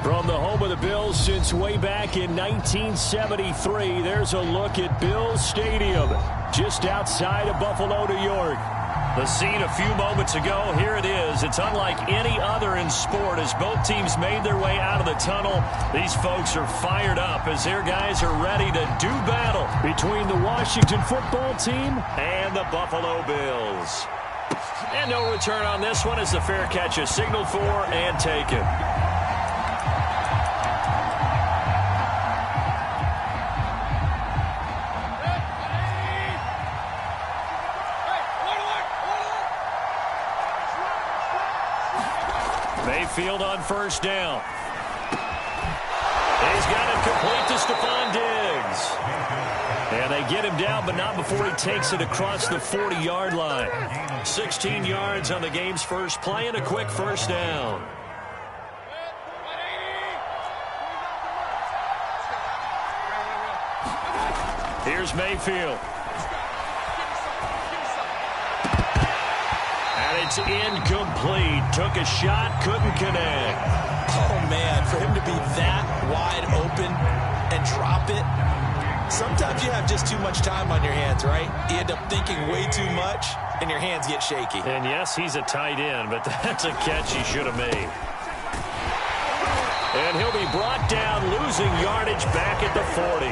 From the home of the Bills since way back in 1973, there's a look at Bills Stadium, just outside of Buffalo, New York. The scene a few moments ago, here it is. It's unlike any other in sport as both teams made their way out of the tunnel. These folks are fired up as their guys are ready to do battle between the Washington football team and the Buffalo Bills. And no return on this one as the fair catch is signaled for and taken. Mayfield on first down. He's got it complete to Stephon Diggs. And they get him down, but not before he takes it across the 40-yard line. 16 yards on the game's first play and a quick first down. Here's Mayfield. It's incomplete. Took a shot, couldn't connect. Oh, man, for him to be that wide open and drop it. Sometimes you have just too much time on your hands, right? You end up thinking way too much, and your hands get shaky. And, yes, he's a tight end, but that's a catch he should have made. And he'll be brought down, losing yardage back at the 40.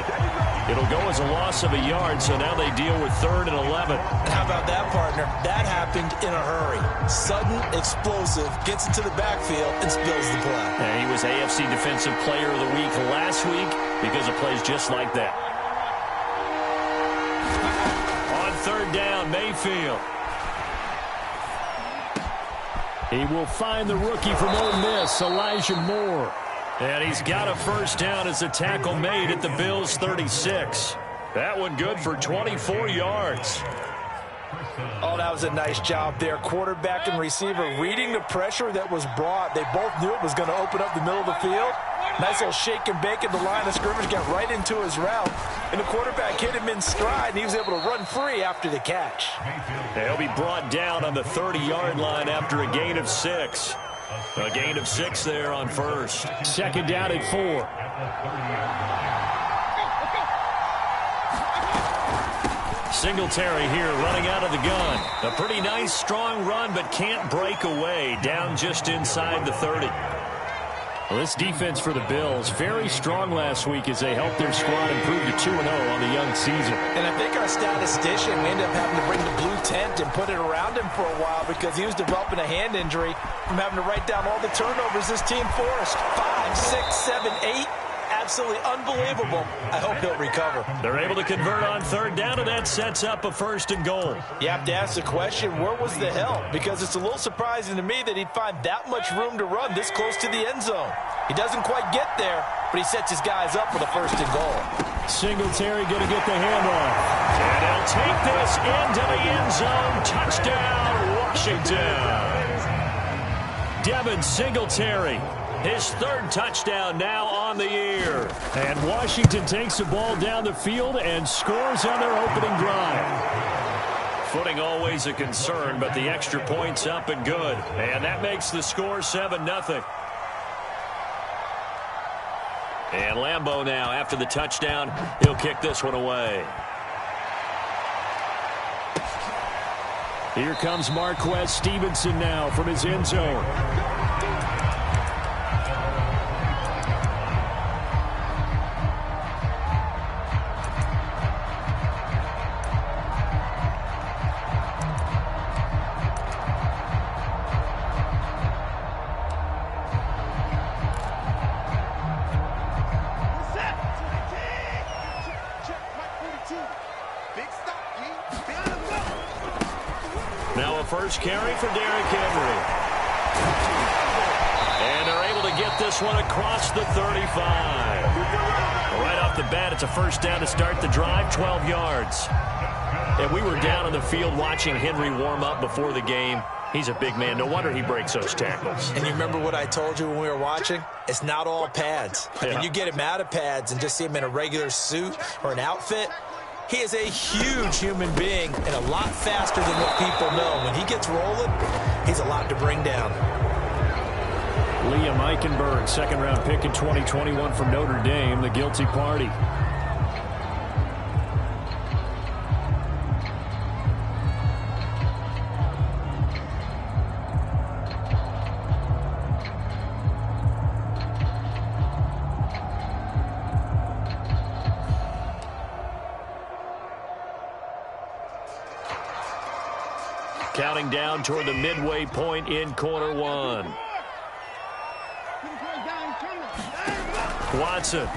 It'll go as a loss of a yard, so now they deal with 3rd and 11. How about that, partner? That happened in a hurry. Sudden, explosive, gets into the backfield, and spills the play. And he was AFC Defensive Player of the Week last week because of plays just like that. On 3rd down, Mayfield. He will find the rookie from Ole Miss, Elijah Moore. And he's got a first down as a tackle made at the Bills' 36. That one good for 24 yards. Oh, that was a nice job there. Quarterback and receiver reading the pressure that was brought. They both knew it was going to open up the middle of the field. Nice little shake and bake at the line of scrimmage, got right into his route. And the quarterback hit him in stride, and he was able to run free after the catch. He'll be brought down on the 30-yard line after a gain of 6. A gain of 6 there on first. 2nd down at 4. Singletary here running out of the gun. A pretty nice, strong run, but can't break away. Down just inside the 30. Well, this defense for the Bills, very strong last week as they helped their squad improve to 2-0 on the young season. And I think our statistician, we ended up having to bring the blue tent and put it around him for a while because he was developing a hand injury from having to write down all the turnovers this team forced. 5, 6, 7, 8. Absolutely unbelievable. I hope he'll recover. They're able to convert on third down, and that sets up a 1st and goal. You have to ask the question, where was the help? Because it's a little surprising to me that he'd find that much room to run this close to the end zone. He doesn't quite get there, but he sets his guys up for the 1st and goal. Singletary going to get the handoff. And he'll take this into the end zone. Touchdown, Washington. Devin Singletary. His 3rd touchdown now on the year. And Washington takes the ball down the field and scores on their opening drive. Footing always a concern, but the extra point's up and good. And that makes the score 7-0. And Lambeau now, after the touchdown, he'll kick this one away. Here comes Marquez Stevenson now from his end zone. Now a first carry for Derrick Henry. And they're able to get this one across the 35. Right off the bat, it's a 1st down to start the drive, 12 yards. And we were down on the field watching Henry warm up before the game. He's a big man. No wonder he breaks those tackles. And you remember what I told you when we were watching? It's not all pads. Yeah. And you get him out of pads and just see him in a regular suit or an outfit. He is a huge human being and a lot faster than what people know. When he gets rolling, he's a lot to bring down. Liam Eichenberg, 2nd-round pick in 2021 from Notre Dame, the guilty party. Counting down toward the midway point in quarter 1. Watson.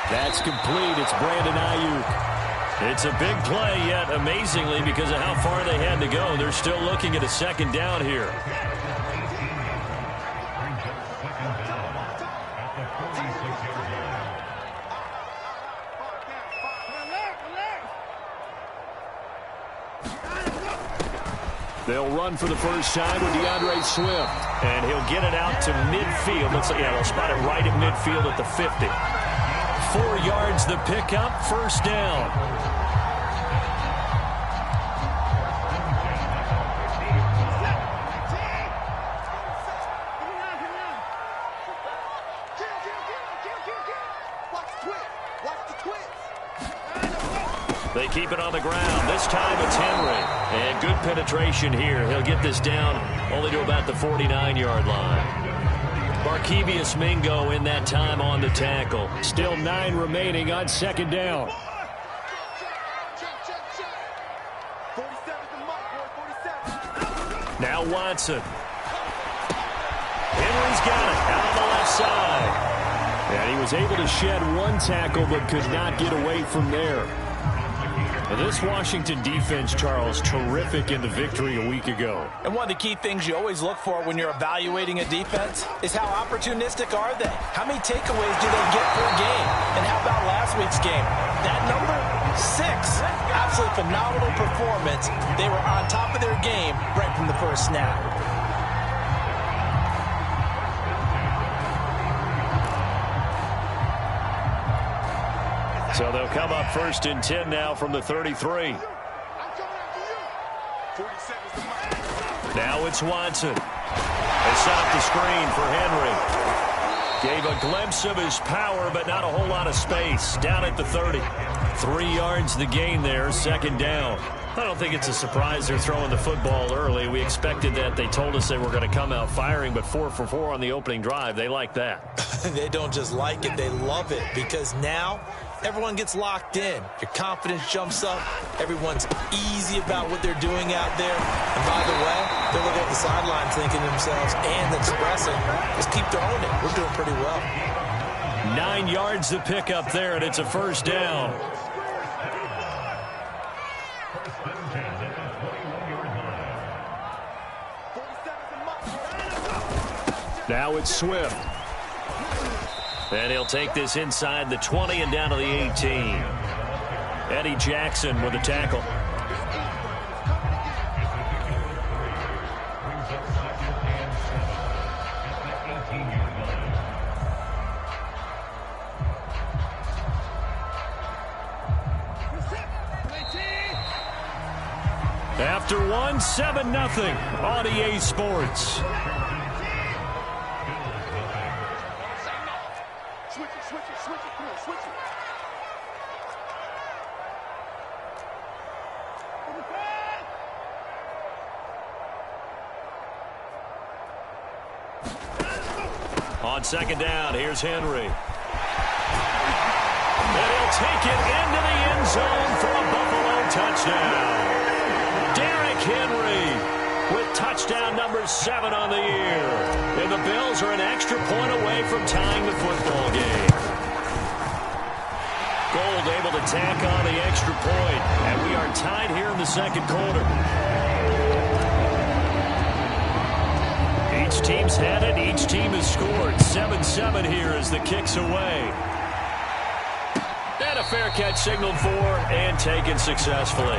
That's complete. It's Brandon Ayuk. It's a big play, yet amazingly, because of how far they had to go, they're still looking at a 2nd down here. They'll run for the first time with DeAndre Swift. And he'll get it out to midfield. Looks like, yeah, they'll spot it right at midfield at the 50. 4 yards the pickup, 1st down. They keep it on the ground. This time it's Henry. And good penetration here. He'll get this down only to about the 49-yard line. Barkevious Mingo in that time on the tackle. Still 9 remaining on 2nd down. Now Watson. Henry's got it out on the left side. And he was able to shed 1 tackle but could not get away from there. And this Washington defense, Charles, terrific in the victory a week ago. And one of the key things you always look for when you're evaluating a defense is how opportunistic are they? How many takeaways do they get per game? And how about last week's game? That number, 6. Absolutely phenomenal performance. They were on top of their game right from the first snap. So they'll come up 1st and 10 now from the 33. Now it's Watson. They set up the screen for Henry. Gave a glimpse of his power, but not a whole lot of space. Down at the 30. 3 yards the gain there, 2nd down. I don't think it's a surprise they're throwing the football early. We expected that. They told us they were going to come out firing, but 4 for 4 on the opening drive. They like that. They don't just like it, they love it, because now everyone gets locked in. Your confidence jumps up. Everyone's easy about what they're doing out there. And by the way, they're looking at the sidelines thinking to themselves and expressing, just keep throwing it. We're doing pretty well. 9 yards to pick up there, and it's a first down. Now it's Swift. And he'll take this inside the 20 and down to the 18. Eddie Jackson with the tackle. After one, 7-0 on EA Sports. On second down, here's Henry. And he'll take it into the end zone for a Buffalo touchdown. Derrick Henry with touchdown number 7 on the year. And the Bills are an extra point away from tying the football game. Gold able to tack on the extra point. And we are tied here in the second quarter. Each team's had it. Each team has scored. 7-7 here as the kick's away. And a fair catch signaled for and taken successfully.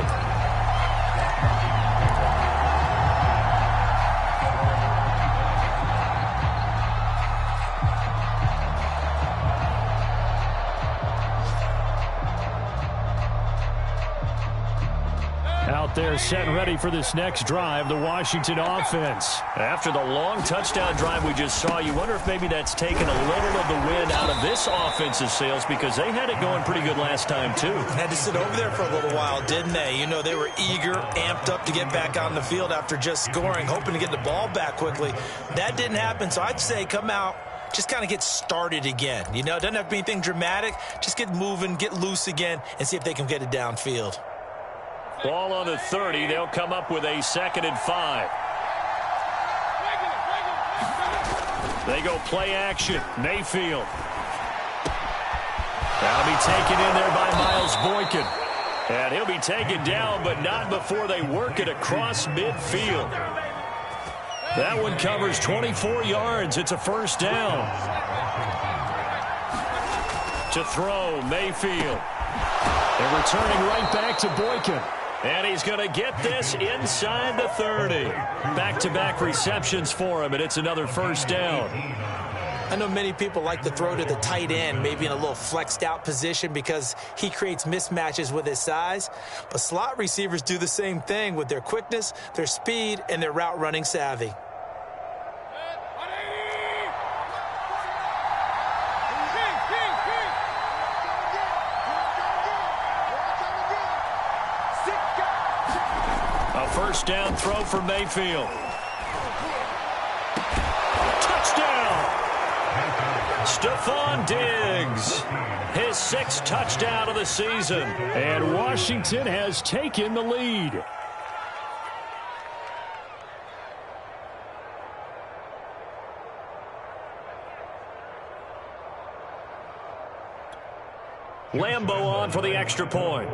Out there set and ready for this next drive, the Washington offense. After the long touchdown drive we just saw, you wonder if maybe that's taken a little of the wind out of this offense's sails, because they had it going pretty good last time too. Had to sit over there for a little while, didn't they? You know, they were eager, amped up to get back on the field after just scoring, hoping to get the ball back quickly. That didn't happen, so I'd say come out, just kind of get started again. You know, it doesn't have to be anything dramatic. Just get moving, get loose again, and see if they can get it downfield. Ball on the 30. They'll come up with a 2nd and 5. They go play action. Mayfield. That'll be taken in there by Miles Boykin. And he'll be taken down, but not before they work it across midfield. That one covers 24 yards. It's a first down. To throw, Mayfield. And returning right back to Boykin. And he's going to get this inside the 30. Back-to-back receptions for him, and it's another first down. I know many people like to throw to the tight end, maybe in a little flexed out position because he creates mismatches with his size. But slot receivers do the same thing with their quickness, their speed, and their route running savvy. First down throw for Mayfield. Touchdown! Stephon Diggs. His 6th touchdown of the season. And Washington has taken the lead. Lambeau on for the extra point.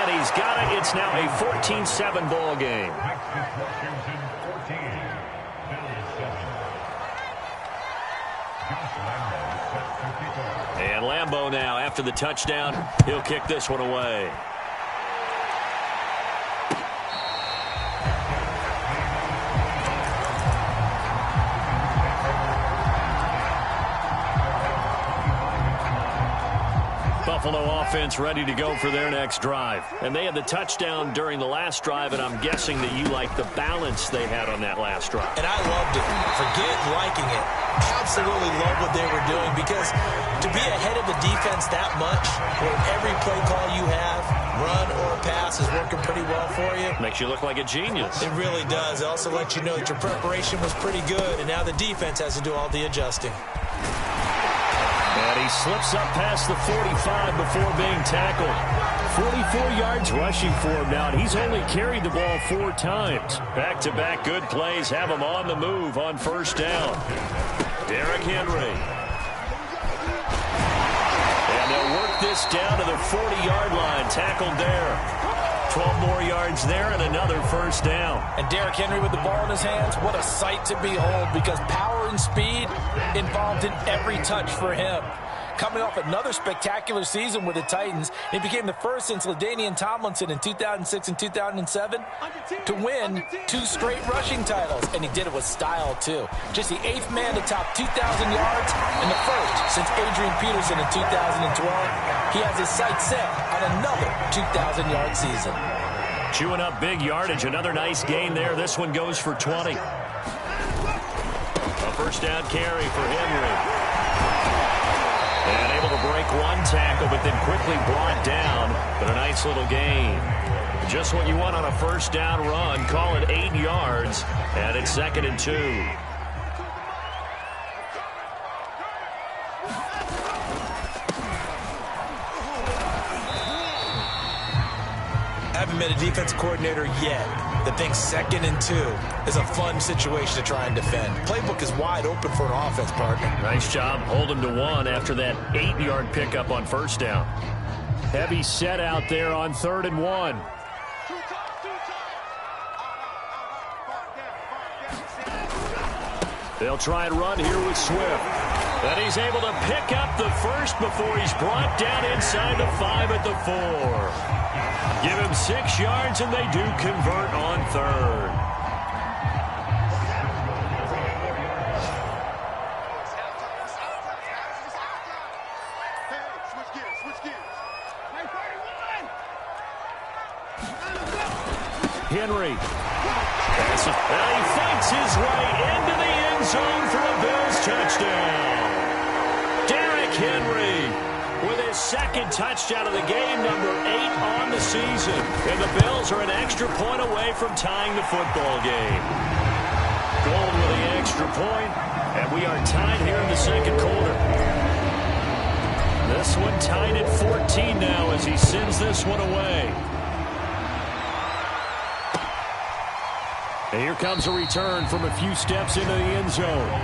He's got it. It's now a 14-7 ball game. And Lambeau now, after the touchdown, he'll kick this one away. Buffalo offense ready to go for their next drive. And they had the touchdown during the last drive, and I'm guessing that you like the balance they had on that last drive. And I loved it. Forget liking it. Absolutely love what they were doing, because to be ahead of the defense that much, where every play call you have, run or pass, is working pretty well for you. Makes you look like a genius. It really does. It also lets you know that your preparation was pretty good, and now the defense has to do all the adjusting. And he slips up past the 45 before being tackled. 44 yards rushing for him now, and he's only carried the ball 4 times. Back-to-back good plays have him on the move on first down. Derrick Henry. And they'll work this down to the 40-yard line. Tackled there. 12 more yards there and another first down. And Derrick Henry with the ball in his hands, what a sight to behold, because power and speed involved in every touch for him. Coming off another spectacular season with the Titans, he became the first since LaDainian Tomlinson in 2006 and 2007 to win 2 straight rushing titles, and he did it with style too. Just the 8th man to top 2,000 yards and the first since Adrian Peterson in 2012. He has his sights set on another 2,000-yard season. Chewing up big yardage, another nice gain there. This one goes for 20. A first down carry for Henry. And able to break 1 tackle, but then quickly brought down. But a nice little gain. Just what you want on a first down run. Call it 8 yards, and it's 2nd and 2. Haven't met a defensive coordinator yet that thinks 2nd and 2 is a fun situation to try and defend. Playbook is wide open for an offense, partner. Nice job holding to 1 after that 8-yard pickup on first down. Heavy set out there on 3rd and 1. They'll try and run here with Swift. And he's able to pick up the first before he's brought down inside the 5 at the 4. Give him 6 yards, and they do convert on 3rd. Henry. Well, he fights his way into the end zone for a Bills touchdown. Derrick Henry with his 2nd touchdown of the game, number 8 on the season. And the Bills are an extra point away from tying the football game. Gold with the extra point, and we are tied here in the 2nd quarter. This one tied at 14 now as he sends this one away. And here comes a return from a few steps into the end zone.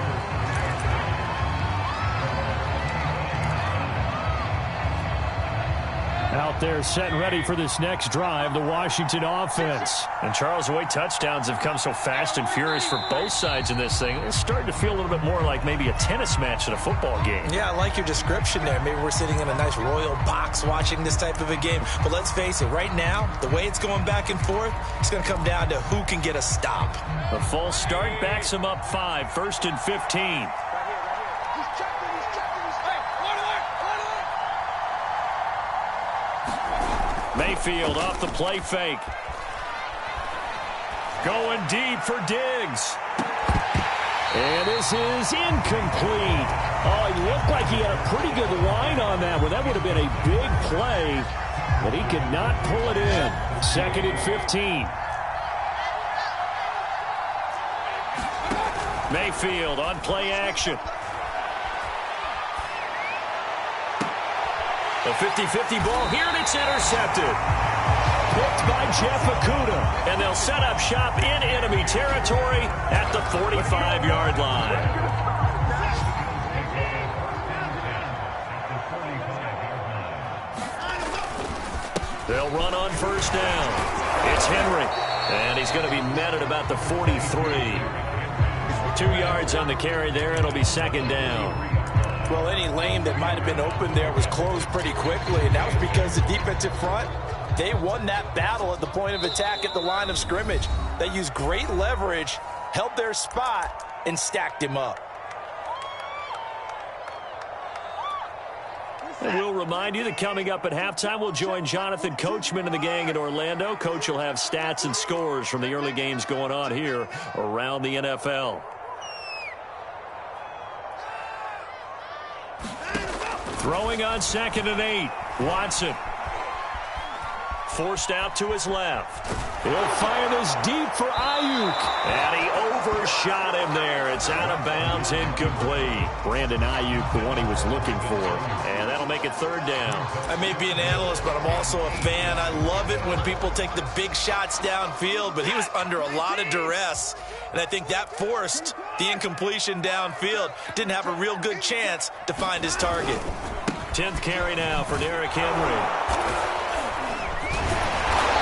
Out there set and ready for this next drive, the Washington offense. And Charles, the way touchdowns have come so fast and furious for both sides in this thing, it's starting to feel a little bit more like maybe a tennis match in a football game. Yeah, I like your description there. Maybe we're sitting in a nice royal box watching this type of a game. But let's face it, right now, the way it's going back and forth, it's going to come down to who can get a stop. A false start backs him up 5, 1st and 15. Mayfield off the play fake. Going deep for Diggs. And this is incomplete. Oh, he looked like he had a pretty good line on that one. That would have been a big play, but he could not pull it in. 2nd and 15. Mayfield on play action. A 50-50 ball here, and it's intercepted. Picked by Jeff Okudah, and they'll set up shop in enemy territory at the 45-yard line. They'll run on first down. It's Henry, and he's going to be met at about the 43. 2 yards on the carry there. It'll be 2nd down. Well, any lane that might have been open there was closed pretty quickly, and that was because the defensive front, they won that battle at the point of attack at the line of scrimmage. They used great leverage, held their spot, and stacked him up. And we'll remind you that coming up at halftime, we'll join Jonathan Coachman and the gang in Orlando. Coach will have stats and scores from the early games going on here around the NFL. Throwing on 2nd and 8. Watson. Forced out to his left. He'll fire this deep for Ayuk. And he overshot him there. It's out of bounds, incomplete. Brandon Ayuk, the one he was looking for. And that'll make it 3rd down. I may be an analyst, but I'm also a fan. I love it when people take the big shots downfield, but he was under a lot of duress. And I think that forced the incompletion downfield. Didn't have a real good chance to find his target. 10th carry now for Derrick Henry.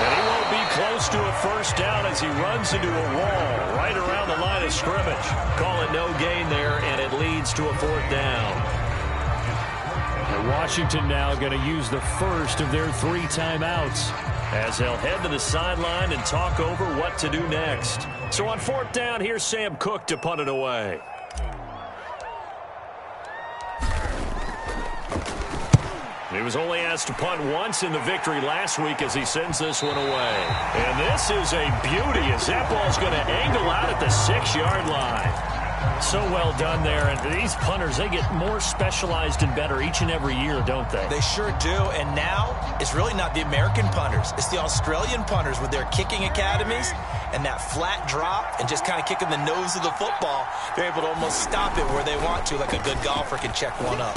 And he won't be close to a 1st down as he runs into a wall right around the line of scrimmage. Call it no gain there, and it leads to a 4th down. And Washington now going to use the first of their 3 timeouts as they'll head to the sideline and talk over what to do next. So on 4th down, here's Sam Cook to punt it away. He was only asked to punt once in the victory last week as he sends this one away. And this is a beauty as that ball's going to angle out at the 6-yard line. So well done there. And these punters, they get more specialized and better each and every year, don't they? They sure do. And now it's really not the American punters. It's the Australian punters with their kicking academies and that flat drop and just kind of kicking the nose of the football. They're able to almost stop it where they want to, like a good golfer can check one up.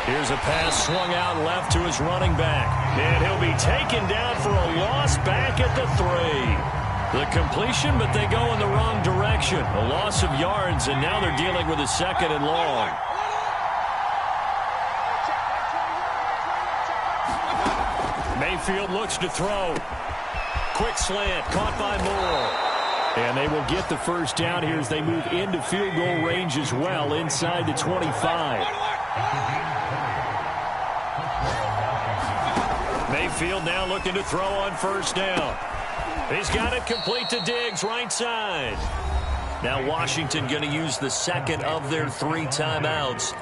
Here's a pass swung out left to his running back. And he'll be taken down for a loss back at the 3. The completion, but they go in the wrong direction. A loss of yards, and now they're dealing with a 2nd and long. Mayfield looks to throw. Quick slant, caught by Moore. And they will get the 1st down here as they move into field goal range as well, inside the 25. Mayfield now looking to throw on 1st down. He's got it complete to Diggs, right side. Now Washington going to use the 2nd of their 3 timeouts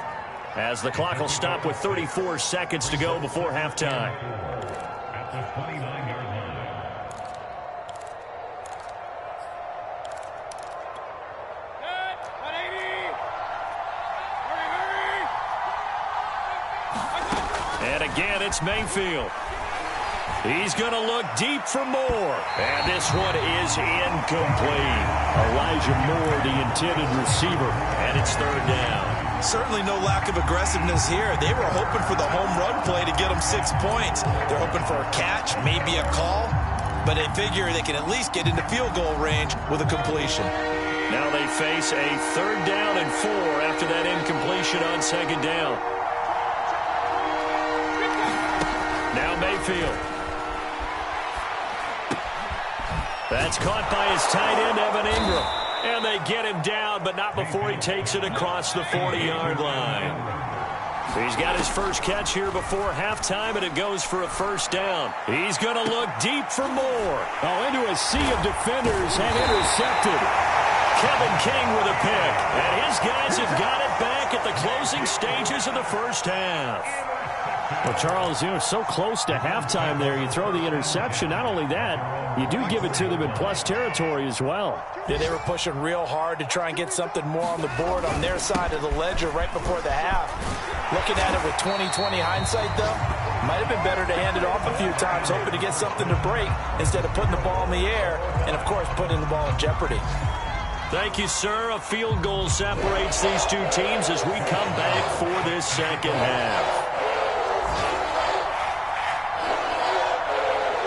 as the clock will stop with 34 seconds to go before halftime. At the 29-yard line. And again, it's Mayfield. He's going to look deep for Moore. And this one is incomplete. Elijah Moore, the intended receiver. And it's 3rd down. Certainly no lack of aggressiveness here. They were hoping for the home run play to get them 6 points. They're hoping for a catch, maybe a call. But they figure they can at least get into field goal range with a completion. Now they face a 3rd down and 4 after that incompletion on 2nd down. Now Mayfield. That's caught by his tight end, Evan Ingram. And they get him down, but not before he takes it across the 40-yard line. He's got his first catch here before halftime, and it goes for a 1st down. He's going to look deep for Moore. Oh, into a sea of defenders and intercepted. Kevin King with a pick. And his guys have got it back at the closing stages of the 1st half. Well, Charles, so close to halftime there. You throw the interception. Not only that, you do give it to them in plus territory as well. Yeah, they were pushing real hard to try and get something more on the board on their side of the ledger right before the half. Looking at it with 20/20 hindsight, though, might have been better to hand it off a few times, hoping to get something to break instead of putting the ball in the air and, of course, putting the ball in jeopardy. Thank you, sir. A field goal separates these two teams as we come back for this 2nd half.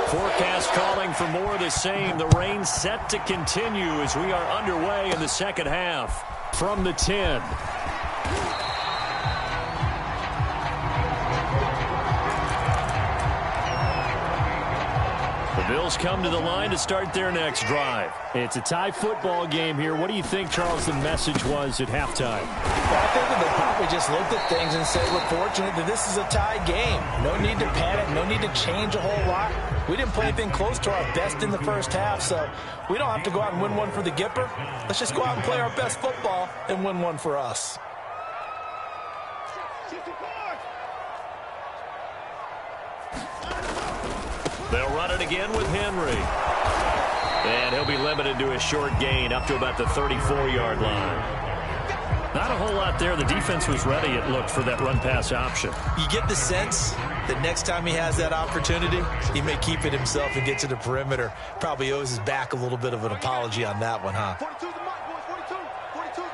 Forecast calling for more of the same. The rain set to continue as we are underway in the 2nd half. From the 10. The Bills come to the line to start their next drive. It's a tie football game here. What do you think, Charles, the message was at halftime? Well, I think that they probably just looked at things and said, we're fortunate that this is a tie game. No need to panic. No need to change a whole lot. We didn't play anything close to our best in the 1st half, so we don't have to go out and win one for the Gipper. Let's just go out and play our best football and win one for us. They'll run it again with Henry. And he'll be limited to a short gain up to about the 34-yard line. Not a whole lot there. The defense was ready, it looked, for that run-pass option. You get the sense that next time he has that opportunity, he may keep it himself and get to the perimeter. Probably owes his back a little bit of an apology on that one, huh? 42's the mic, boys. 42's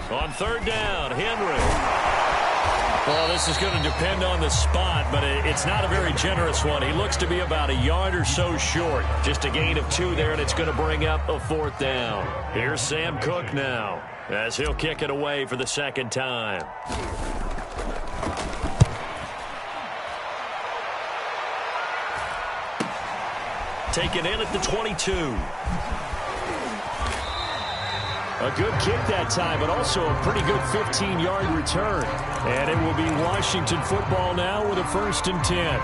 the mic. On third down, Henry. Well, this is going to depend on the spot, but it's not a very generous one. He looks to be about a yard or so short. Just a gain of 2 there, and it's going to bring up a 4th down. Here's Sam Cook now, as he'll kick it away for the 2nd time. Taken in at the 22. A good kick that time, but also a pretty good 15-yard return. And it will be Washington football now with a 1st and 10.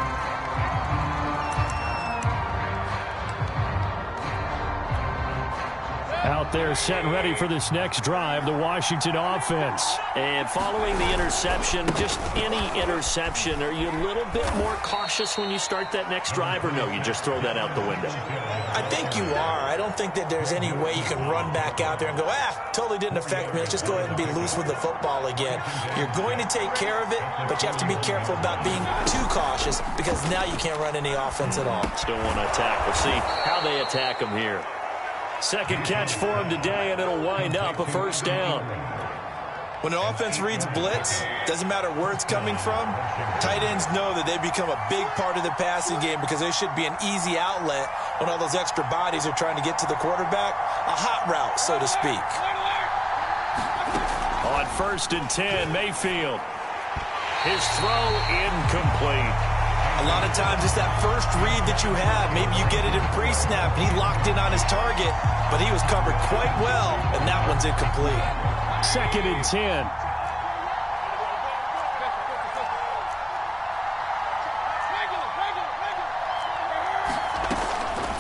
Out there set and ready for this next drive, the Washington offense. And following the interception, just any interception, are you a little bit more cautious when you start that next drive, or no, you just throw that out the window? I think you are. I don't think that there's any way you can run back out there and go, totally didn't affect me. Let's just go ahead and be loose with the football again. You're going to take care of it, but you have to be careful about being too cautious because now you can't run any offense at all. Still want to attack. We'll see how they attack him here. Second catch for him today, and it'll wind up a 1st down. When an offense reads blitz, doesn't matter where it's coming from, tight ends know that they become a big part of the passing game because they should be an easy outlet when all those extra bodies are trying to get to the quarterback. A hot route, so to speak. On 1st and 10, Mayfield. His throw incomplete. A lot of times it's that first read that you have. Maybe you get it in pre-snap, and he locked in on his target, but he was covered quite well, and that one's incomplete. 2nd and 10.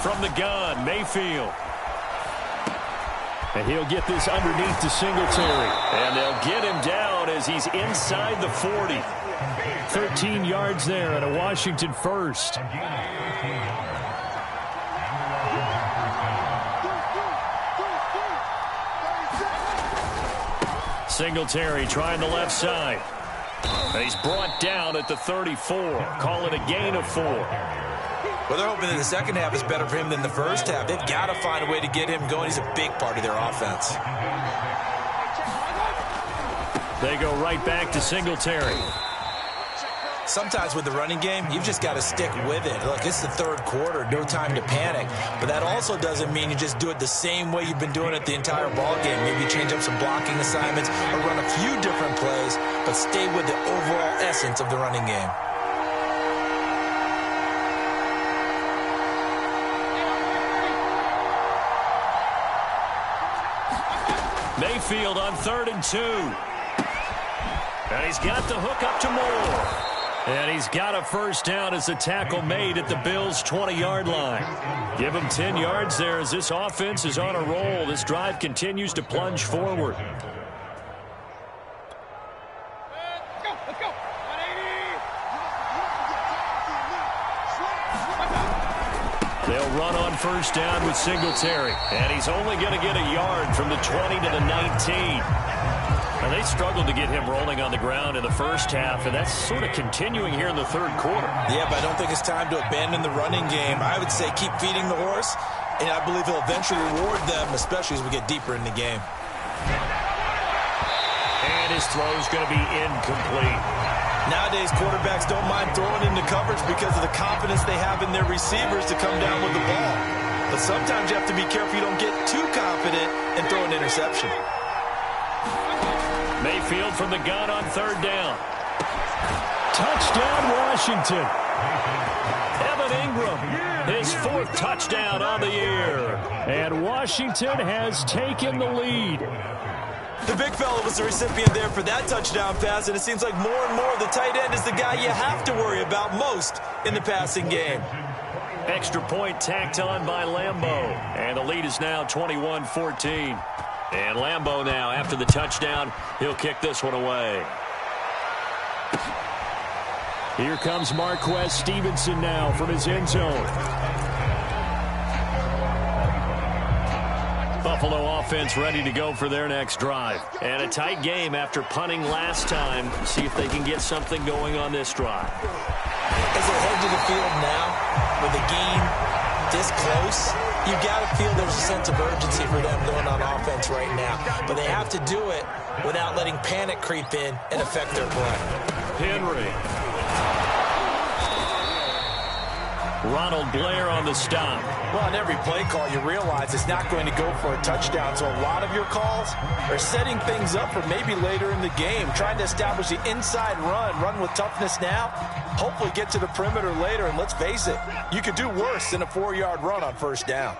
From the gun, Mayfield. And he'll get this underneath to Singletary. And they'll get him down as he's inside the 40. 13 yards there and a Washington 1st. Singletary trying the left side. And he's brought down at the 34. Call it a gain of 4. Well, they're hoping that the second half is better for him than the first half. They've got to find a way to get him going. He's a big part of their offense. They go right back to Singletary. Sometimes with the running game, you've just got to stick with it. Look, it's the 3rd quarter, no time to panic. But that also doesn't mean you just do it the same way you've been doing it the entire ball game. Maybe change up some blocking assignments or run a few different plays, but stay with the overall essence of the running game. Mayfield on 3rd and 2. And he's got the hook up to Moore. And he's got a 1st down as the tackle made at the Bills' 20-yard line. Give him 10 yards there as this offense is on a roll. This drive continues to plunge forward. Let's go. 180. They'll run on 1st down with Singletary. And he's only going to get a yard from the 20 to the 19. Now, they struggled to get him rolling on the ground in the first half, and that's sort of continuing here in the 3rd quarter. Yeah, but I don't think it's time to abandon the running game. I would say keep feeding the horse, and I believe he'll eventually reward them, especially as we get deeper in the game. And his throw's going to be incomplete. Nowadays, quarterbacks don't mind throwing into coverage because of the confidence they have in their receivers to come down with the ball. But sometimes you have to be careful you don't get too confident and throw an interception. Mayfield from the gun on 3rd down. Touchdown, Washington. Evan Ingram, his 4th touchdown on the year. And Washington has taken the lead. The big fella was the recipient there for that touchdown pass, and it seems like more and more the tight end is the guy you have to worry about most in the passing game. Extra point tacked on by Lambeau. And the lead is now 21-14. And Lambeau now, after the touchdown, he'll kick this one away. Here comes Marquez Stevenson now from his end zone. Buffalo offense ready to go for their next drive. And a tight game after punting last time. See if they can get something going on this drive. As they head to the field now, with the game this close, you got to feel there's a sense of urgency for them going on offense right now. But they have to do it without letting panic creep in and affect their play. Henry. Ronald Blair on the stop. Well, on every play call, you realize it's not going to go for a touchdown. So a lot of your calls are setting things up for maybe later in the game, trying to establish the inside run with toughness now, hopefully get to the perimeter later. And let's face it, you could do worse than a 4-yard run on first down.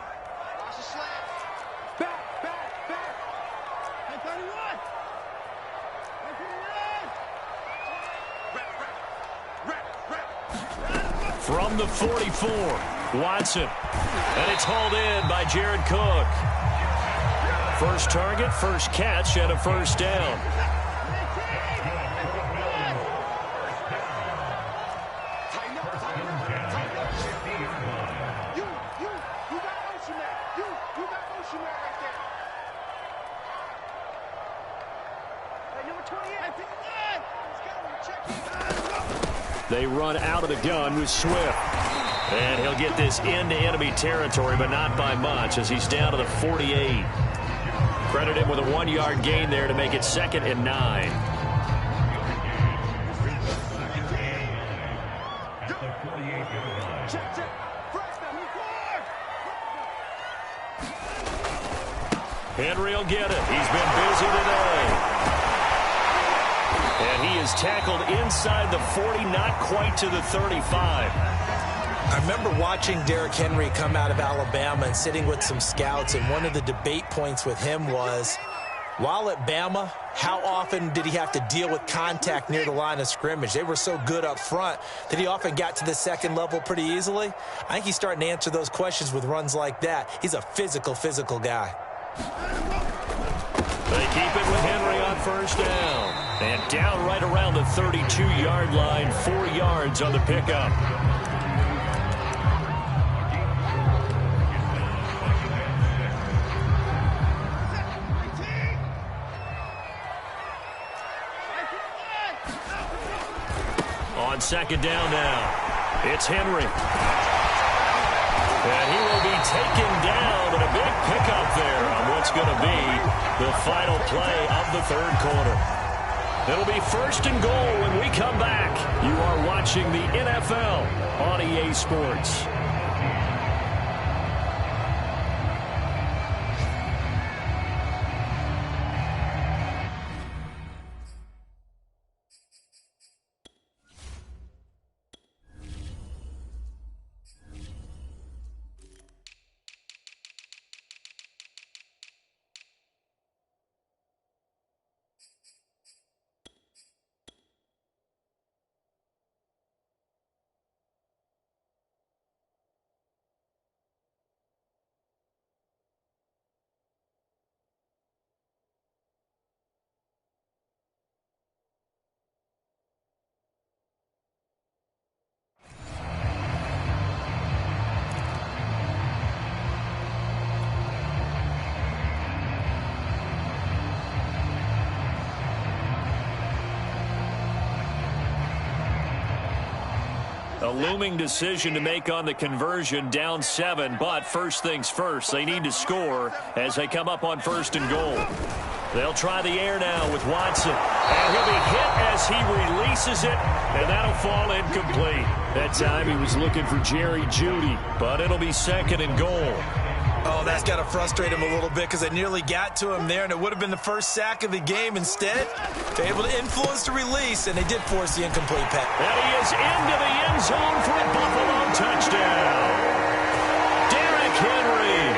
From the 44, Watson. And it's hauled in by Jared Cook. First target, first catch, and a first down. They run out of the gun with Swift. And he'll get this into enemy territory, but not by much, as he's down to the 48. Credit him with a 1-yard gain there to make it 2nd and 9. Henry will get it. He's been busy today. And he is tackled inside the 40, not quite to the 35. I remember watching Derrick Henry come out of Alabama and sitting with some scouts, and one of the debate points with him was, while at Bama, how often did he have to deal with contact near the line of scrimmage? They were so good up front that he often got to the second level pretty easily. I think he's starting to answer those questions with runs like that. He's a physical guy. They keep it with Henry on first down. And down right around the 32-yard line, 4 yards on the pickup. On second down now, it's Henry. And he will be taken down, and a big pickup there on what's going to be the final play of the third quarter. It'll be 1st and goal when we come back. You are watching the NFL on EA Sports. A looming decision to make on the conversion, down 7, but first things first, they need to score as they come up on 1st and goal. They'll try the air now with Watson, and he'll be hit as he releases it, and that'll fall incomplete. That time he was looking for Jerry Jeudy, but it'll be 2nd and goal. Oh, that's got to frustrate him a little bit because they nearly got to him there, and it would have been the first sack of the game. Instead, they're able to influence the release, and they did force the incomplete pass. And he is into the end zone for a Buffalo touchdown. Derrick Henry,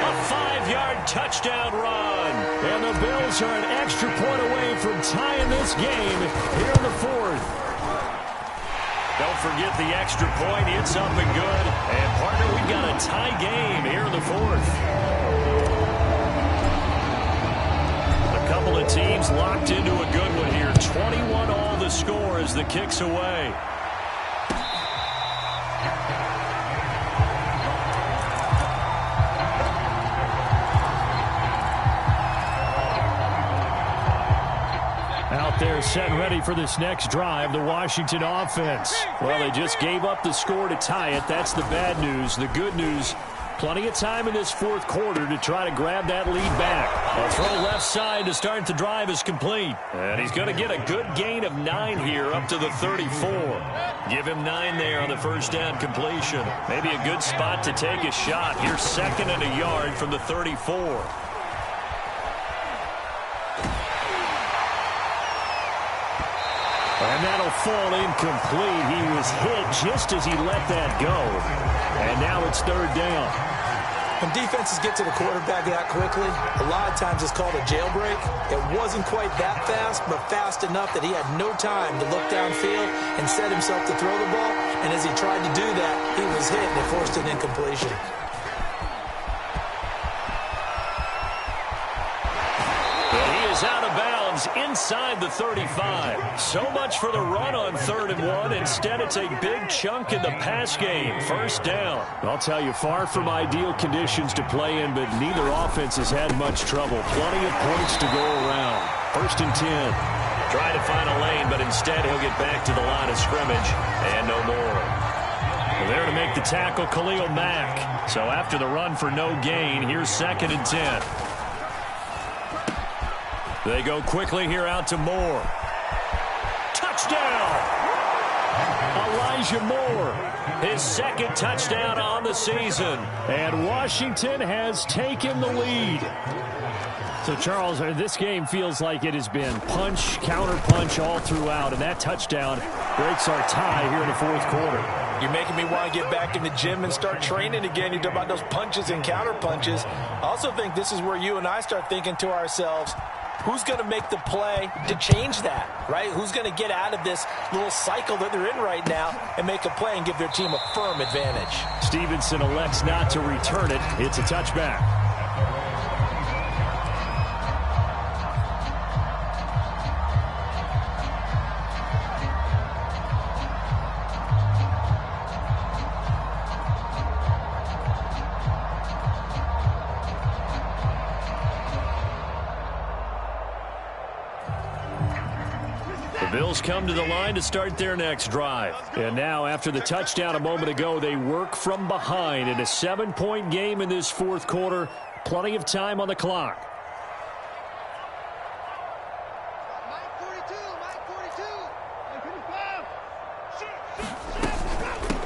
a 5-yard touchdown run. And the Bills are an extra point away from tying this game here in the 4th. Don't forget the extra point. It's up and good. And, partner, we've got a tie game here in the 4th. A couple of teams locked into a good one here. 21 all the score as the kick's away. They're set and ready for this next drive, the Washington offense. Well, they just gave up the score to tie it. That's the bad news. The good news, plenty of time in this fourth quarter to try to grab that lead back. A throw left side to start the drive is complete. And he's going to get a good gain of 9 here up to the 34. Give him 9 there on the first down completion. Maybe a good spot to take a shot. Here's 2nd and a yard from the 34. And that'll fall incomplete. He was hit just as he let that go. And now it's 3rd down. When defenses get to the quarterback that quickly, a lot of times it's called a jailbreak. It wasn't quite that fast, but fast enough that he had no time to look downfield and set himself to throw the ball. And as he tried to do that, he was hit and it forced an incompletion. Out of bounds inside the 35. So much for the run on 3rd and 1. Instead, it's a big chunk in the pass game. First down. I'll tell you, far from ideal conditions to play in, but neither offense has had much trouble. Plenty of points to go around. 1st and 10. Try to find a lane, but instead he'll get back to the line of scrimmage and no more. There to make the tackle, Khalil Mack. So after the run for no gain, here's 2nd and 10. They go quickly here out to Moore. Touchdown! Elijah Moore, his 2nd touchdown on the season. And Washington has taken the lead. So, Charles, this game feels like it has been punch, counter-punch all throughout. And that touchdown breaks our tie here in the 4th quarter. You're making me want to get back in the gym and start training again. You talk about those punches and counter-punches. I also think this is where you and I start thinking to ourselves, who's going to make the play to change that, right? Who's going to get out of this little cycle that they're in right now and make a play and give their team a firm advantage? Stevenson elects not to return it. It's a touchback. Bills come to the line to start their next drive. And now, after the touchdown a moment ago, they work from behind in a 7-point game in this 4th quarter. Plenty of time on the clock.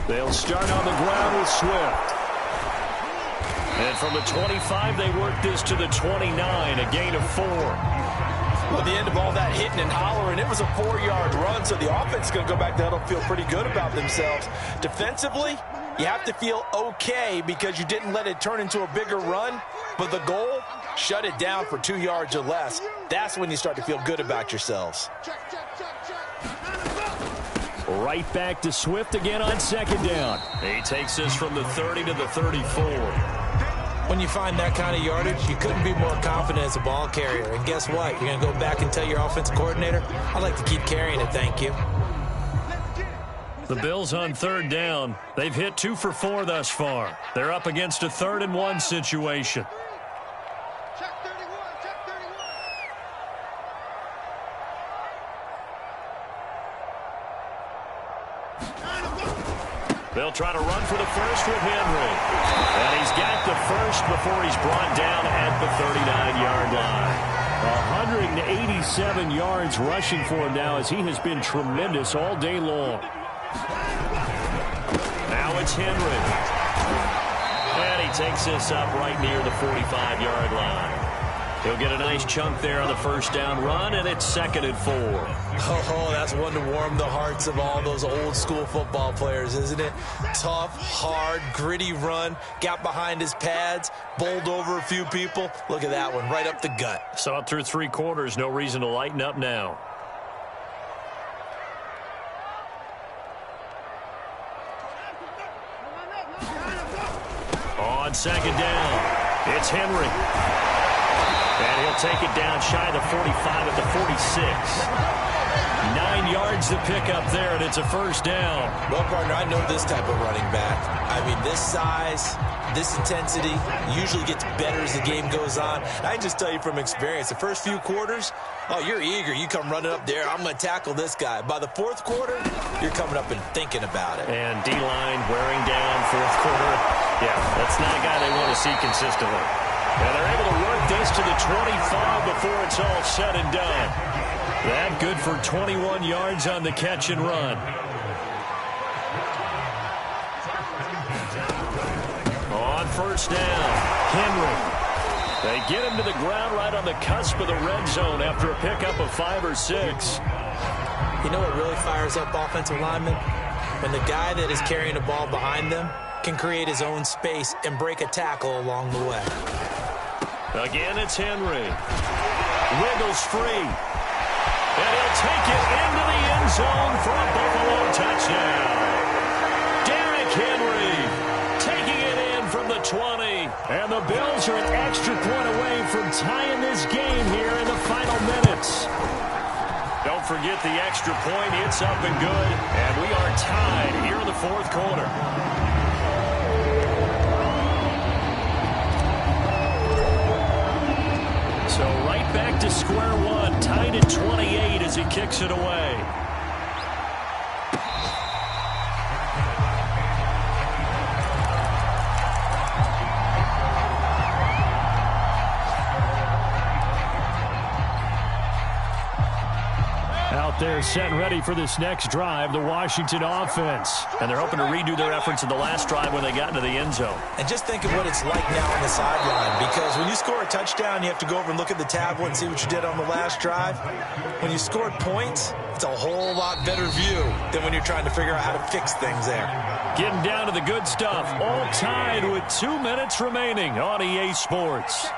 They'll start on the ground with Swift. And from the 25, they work this to the 29, a gain of 4. At the end of all that hitting and hollering, it was a 4-yard run, so the offense is going to go back there and feel pretty good about themselves. Defensively, you have to feel okay because you didn't let it turn into a bigger run, but the goal, shut it down for 2 yards or less. That's when you start to feel good about yourselves. Right back to Swift again on 2nd down. He takes us from the 30 to the 34. When you find that kind of yardage, you couldn't be more confident as a ball carrier. And guess what? You're going to go back and tell your offensive coordinator, I'd like to keep carrying it, thank you. The Bills on 3rd down. They've hit 2 for 4 thus far. They're up against a 3rd and 1 situation. They'll try to run for the first with Henry. And he's got the first before he's brought down at the 39-yard line. 187 yards rushing for him now as he has been tremendous all day long. Now it's Henry. And he takes this up right near the 45-yard line. He'll get a nice chunk there on the first down run, and it's 2nd and 4. Oh, that's one to warm the hearts of all those old school football players, isn't it? Tough, hard, gritty run, got behind his pads, bowled over a few people. Look at that one, right up the gut. Saw it through 3 quarters, no reason to lighten up now. On 2nd down, it's Henry. And he'll take it down shy of the 45 at the 46. 9 yards to pick up there, and it's a first down. Well, partner, I know this type of running back. I mean, this size, this intensity usually gets better as the game goes on. I can just tell you from experience, the first few quarters, oh, you're eager. You come running up there, I'm going to tackle this guy. By the fourth quarter, you're coming up and thinking about it. And D-line wearing down fourth quarter. Yeah, that's not a guy they want to see consistently. And they're able to work this to the 25 before it's all said and done. That good for 21 yards on the catch and run. On first down, Henry. They get him to the ground right on the cusp of the red zone after a pickup of 5 or 6. You know what really fires up offensive linemen? When the guy that is carrying the ball behind them can create his own space and break a tackle along the way. Again, it's Henry. Wiggles free. And he'll take it into the end zone for a Buffalo touchdown. Derrick Henry taking it in from the 20. And the Bills are an extra point away from tying this game here in the final minutes. Don't forget the extra point. It's up and good. And we are tied here in the fourth quarter. So right back to square one, tied at 28 as he kicks it away. Out there set and ready for this next drive, the Washington offense. And they're hoping to redo their efforts in the last drive when they got into the end zone. And just think of what it's like now on the sideline, because when you score a touchdown, you have to go over and look at the tablet and see what you did on the last drive. When you scored points, it's a whole lot better view than when you're trying to figure out how to fix things there. Getting down to the good stuff, all tied with 2 minutes remaining on EA Sports.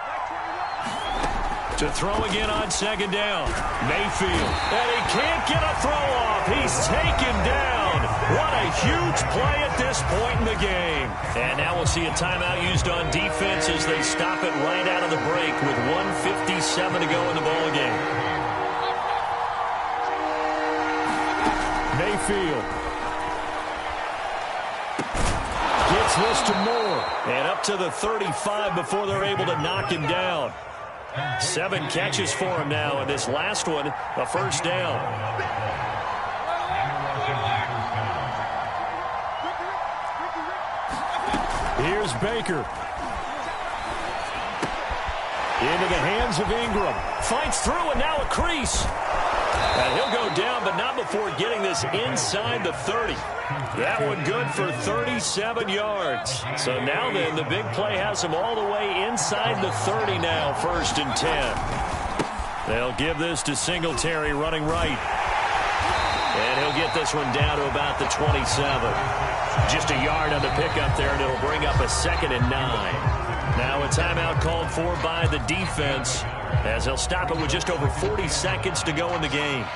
To throw again on second down. Mayfield. And he can't get a throw off. He's taken down. What a huge play at this point in the game. And now we'll see a timeout used on defense as they stop it right out of the break with 1:57 to go in the ballgame. Mayfield. Gets this to Moore. And up to the 35 before they're able to knock him down. 7 catches for him now, and this last one, a first down. Here's Baker. Into the hands of Ingram. Fights through, and now a crease. And he'll go down, but not before getting this inside the 30. That one good for 37 yards. So now then, the big play has him all the way inside the 30 now, 1st and 10. They'll give this to Singletary running right. And he'll get this one down to about the 27. Just a yard on the pickup there, and it'll bring up a 2nd and 9. Now a timeout called for by the defense, as they'll stop it with just over 40 seconds to go in the game.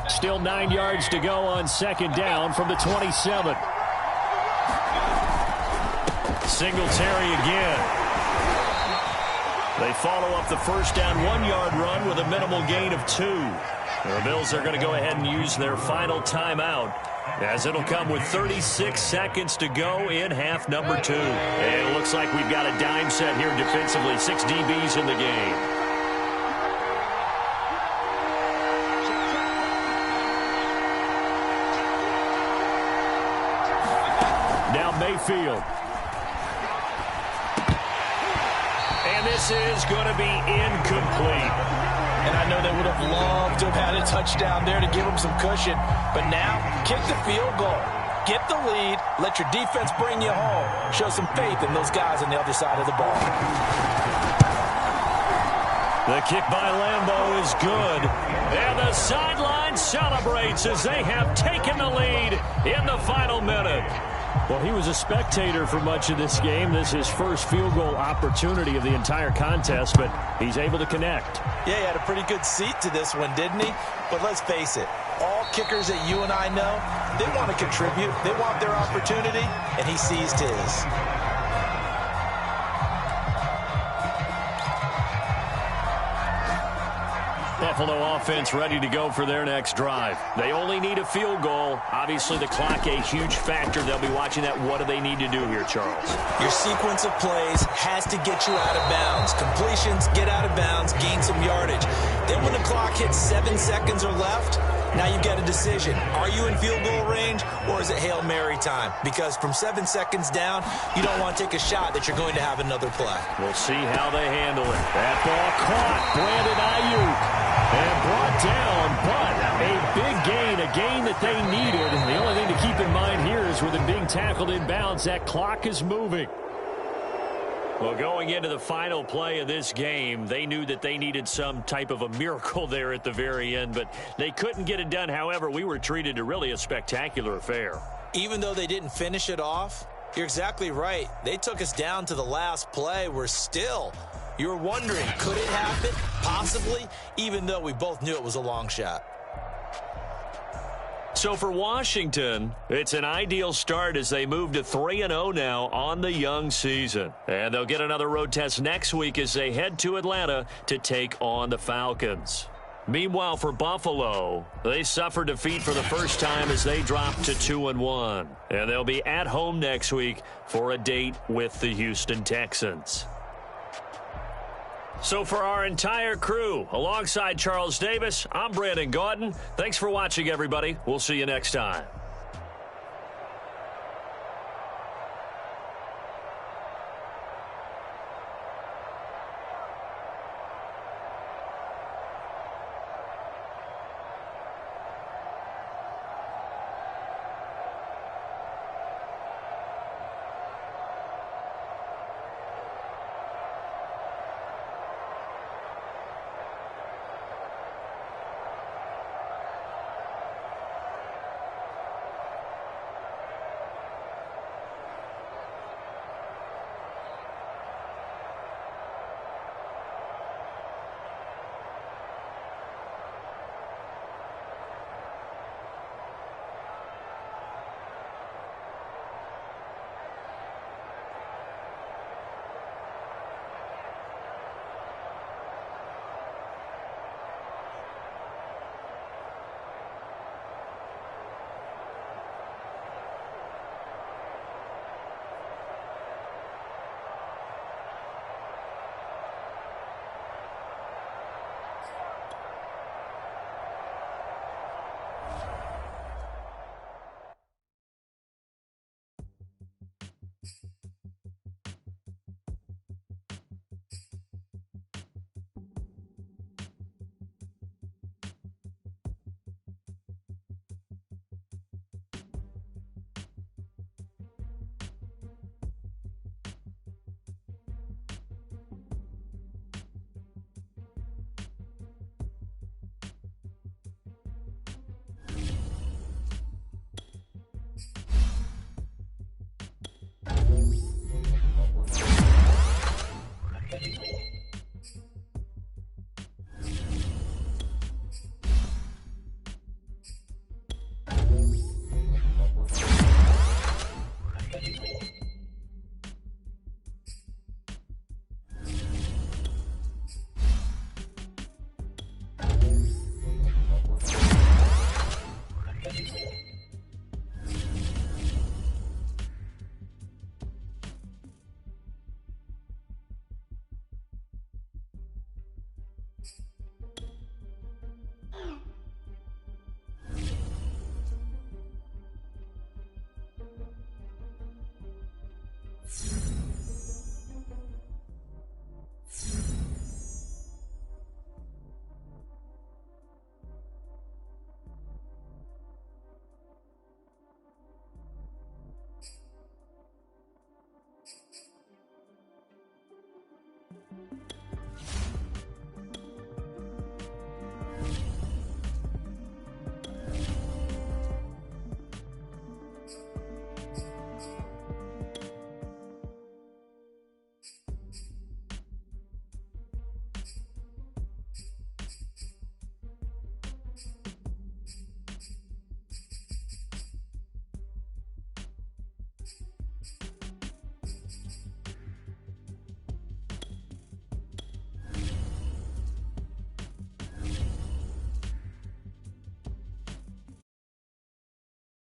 Still 9 yards to go on second down from the 27. Singletary again. They follow up the first down 1-yard run with a minimal gain of 2. The Bills are going to go ahead and use their final timeout, as it'll come with 36 seconds to go in half number 2. And it looks like we've got a dime set here defensively. 6 DBs in the game. Now Mayfield. And this is going to be incomplete. And I know they would have loved to have had a touchdown there to give them some cushion. But now, kick the field goal. Get the lead. Let your defense bring you home. Show some faith in those guys on the other side of the ball. The kick by Lambeau is good. And the sideline celebrates as they have taken the lead in the final minute. Well, he was a spectator for much of this game. This is his first field goal opportunity of the entire contest, but he's able to connect. Yeah, he had a pretty good seat to this one, didn't he? But let's face it, all kickers that you and I know, they want to contribute. They want their opportunity, and he seized his. Buffalo offense ready to go for their next drive. They only need a field goal. Obviously, the clock a huge factor. They'll be watching that. What do they need to do here, Charles? Your sequence of plays has to get you out of bounds. Completions, get out of bounds, gain some yardage. Then when the clock hits 7 seconds or left, now you've got a decision. Are you in field goal range, or is it Hail Mary time? Because from 7 seconds down, you don't want to take a shot that you're going to have another play. We'll see how they handle it. That ball caught. Brandon Ayuk. And brought down, but a big gain, a gain that they needed. The only thing to keep in mind here is with him being tackled in bounds, that clock is moving. Well, going into the final play of this game, they knew that they needed some type of a miracle there at the very end, but they couldn't get it done. However, we were treated to really a spectacular affair. Even though they didn't finish it off, you're exactly right. They took us down to the last play. We're still... You're wondering, could it happen? Possibly, even though we both knew it was a long shot. So for Washington, it's an ideal start as they move to 3-0 now on the young season. And they'll get another road test next week as they head to Atlanta to take on the Falcons. Meanwhile, for Buffalo, they suffered defeat for the first time as they dropped to 2-1. And they'll be at home next week for a date with the Houston Texans. So for our entire crew, alongside Charles Davis, I'm Brandon Gaudin. Thanks for watching, everybody. We'll see you next time.